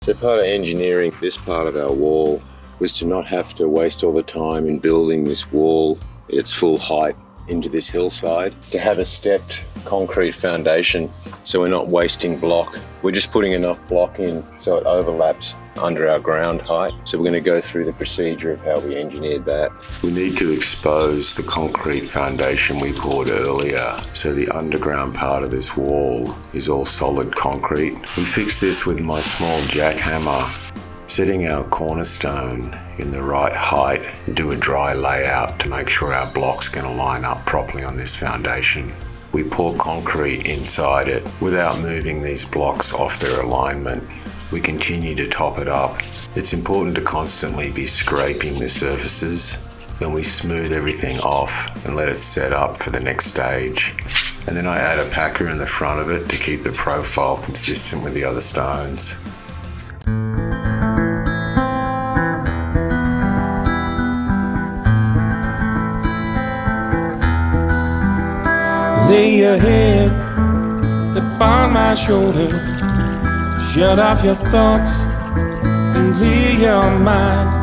So part of engineering this part of our wall was to not have to waste all the time in building this wall at its full height into this hillside, to have a stepped concrete foundation so we're not wasting block. We're just putting enough block in so it overlaps under our ground height. So we're going to go through the procedure of how we engineered that. We need to expose the concrete foundation we poured earlier. So the underground part of this wall is all solid concrete. We fixed this with my small jackhammer, setting our cornerstone in the right height and do a dry layout to make sure our block's going to line up properly on this foundation. We pour concrete inside it without moving these blocks off their alignment. We continue to top it up. It's important to constantly be scraping the surfaces. Then we smooth everything off and let it set up for the next stage. And then I add a packer in the front of it to keep the profile consistent with the other stones. Lay your head upon my shoulder, shut off your thoughts and clear your mind.